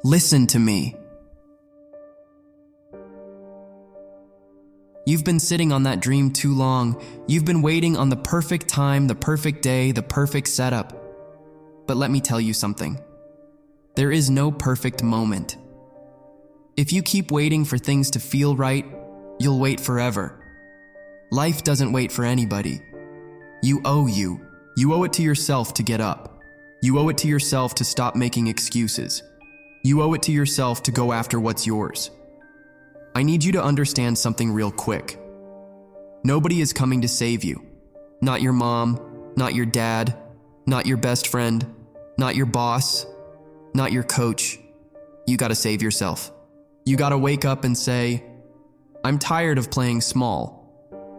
Listen to me. You've been sitting on that dream too long. You've been waiting on the perfect time, the perfect day, the perfect setup. But let me tell you something. There is no perfect moment. If you keep waiting for things to feel right, you'll wait forever. Life doesn't wait for anybody. You owe it to yourself to get up. You owe it to yourself to stop making excuses. You owe it to yourself to go after what's yours. I need you to understand something real quick. Nobody is coming to save you. Not your mom, not your dad, not your best friend, not your boss, not your coach. You gotta save yourself. You gotta wake up and say, I'm tired of playing small.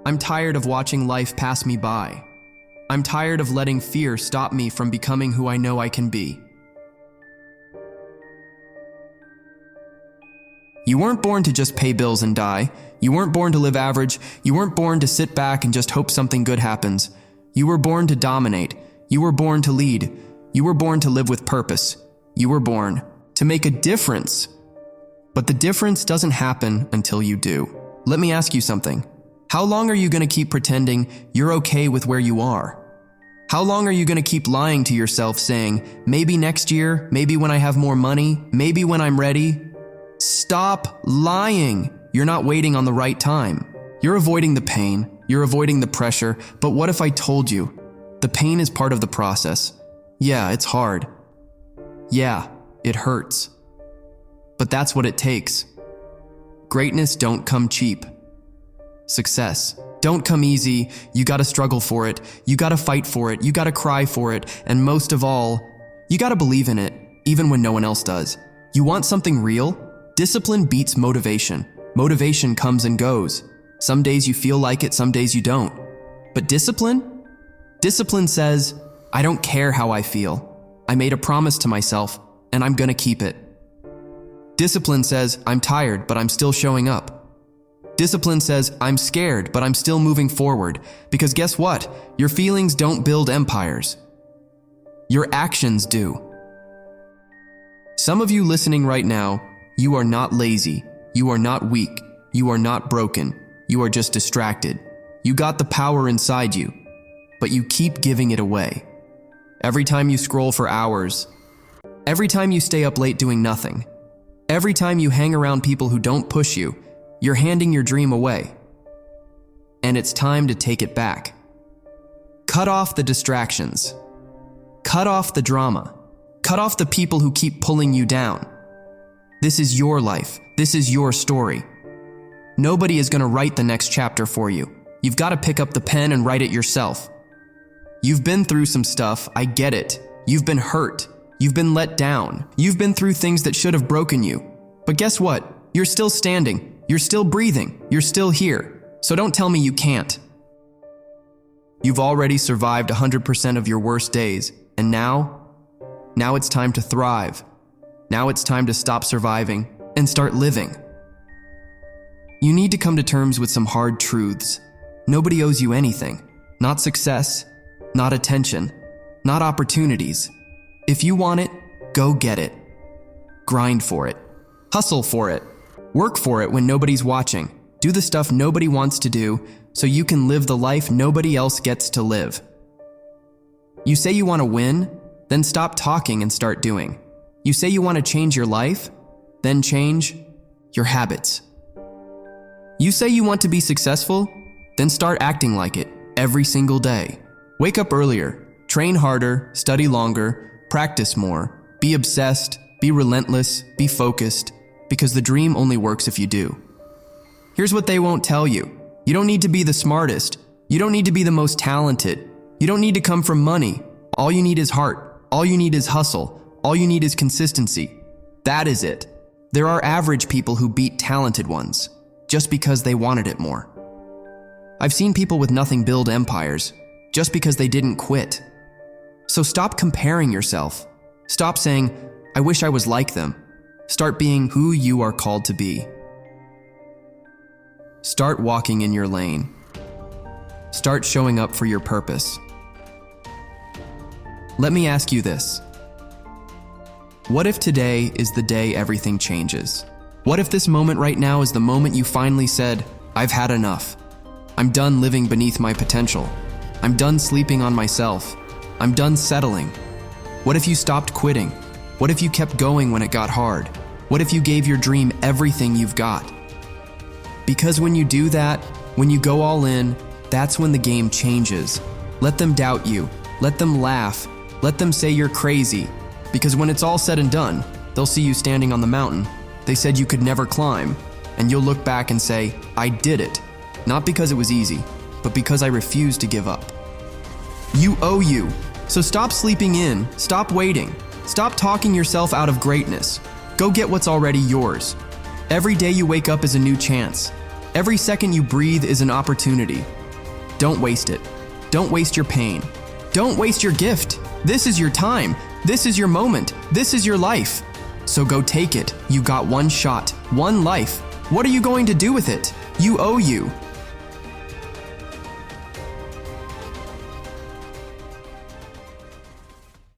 I'm tired of watching life pass me by. I'm tired of letting fear stop me from becoming who I know I can be. You weren't born to just pay bills and die. You weren't born to live average. You weren't born to sit back and just hope something good happens. You were born to dominate. You were born to lead. You were born to live with purpose. You were born to make a difference. But the difference doesn't happen until you do. Let me ask you something. How long are you going to keep pretending you're okay with where you are? How long are you going to keep lying to yourself saying, maybe next year, maybe when I have more money, maybe when I'm ready? Stop lying. You're not waiting on the right time. You're avoiding the pain. You're avoiding the pressure. But what if I told you the pain is part of the process? Yeah, it's hard. Yeah, it hurts. But that's what it takes. Greatness don't come cheap. Success don't come easy. You gotta struggle for it. You gotta fight for it. You gotta cry for it. And most of all, you gotta believe in it, even when no one else does. You want something real? Discipline beats motivation. Motivation comes and goes. Some days you feel like it, some days you don't. But discipline? Discipline says, I don't care how I feel. I made a promise to myself, and I'm gonna keep it. Discipline says, I'm tired, but I'm still showing up. Discipline says, I'm scared, but I'm still moving forward. Because guess what? Your feelings don't build empires. Your actions do. Some of you listening right now, you are not lazy. You are not weak. You are not broken. You are just distracted. You got the power inside you, but you keep giving it away. Every time you scroll for hours, every time you stay up late doing nothing, every time you hang around people who don't push you, you're handing your dream away. And it's time to take it back. Cut off the distractions. Cut off the drama. Cut off the people who keep pulling you down. This is your life. This is your story. Nobody is going to write the next chapter for you. You've got to pick up the pen and write it yourself. You've been through some stuff, I get it. You've been hurt. You've been let down. You've been through things that should have broken you. But guess what? You're still standing. You're still breathing. You're still here. So don't tell me you can't. You've already survived 100% of your worst days. And now it's time to thrive. Now it's time to stop surviving and start living. You need to come to terms with some hard truths. Nobody owes you anything. Not success, not attention, not opportunities. If you want it, go get it. Grind for it. Hustle for it. Work for it when nobody's watching. Do the stuff nobody wants to do so you can live the life nobody else gets to live. You say you want to win, then stop talking and start doing. You say you want to change your life, then change your habits. You say you want to be successful, then start acting like it every single day. Wake up earlier, train harder, study longer, practice more, be obsessed, be relentless, be focused, because the dream only works if you do. Here's what they won't tell you. You don't need to be the smartest. You don't need to be the most talented. You don't need to come from money. All you need is heart. All you need is hustle. All you need is consistency. That is it. There are average people who beat talented ones just because they wanted it more. I've seen people with nothing build empires just because they didn't quit. So stop comparing yourself. Stop saying, I wish I was like them. Start being who you are called to be. Start walking in your lane. Start showing up for your purpose. Let me ask you this. What if today is the day everything changes? What if this moment right now is the moment you finally said, I've had enough. I'm done living beneath my potential. I'm done sleeping on myself. I'm done settling. What if you stopped quitting? What if you kept going when it got hard? What if you gave your dream everything you've got? Because when you do that, when you go all in, that's when the game changes. Let them doubt you. Let them laugh. Let them say you're crazy. Because when it's all said and done, they'll see you standing on the mountain they said you could never climb, and you'll look back and say, I did it. Not because it was easy, but because I refused to give up. You owe you. So stop sleeping in. Stop waiting. Stop talking yourself out of greatness. Go get what's already yours. Every day you wake up is a new chance. Every second you breathe is an opportunity. Don't waste it. Don't waste your pain. Don't waste your gift. This is your time. This is your moment. This is your life. So go take it. You got one shot, one life. What are you going to do with it? You owe you.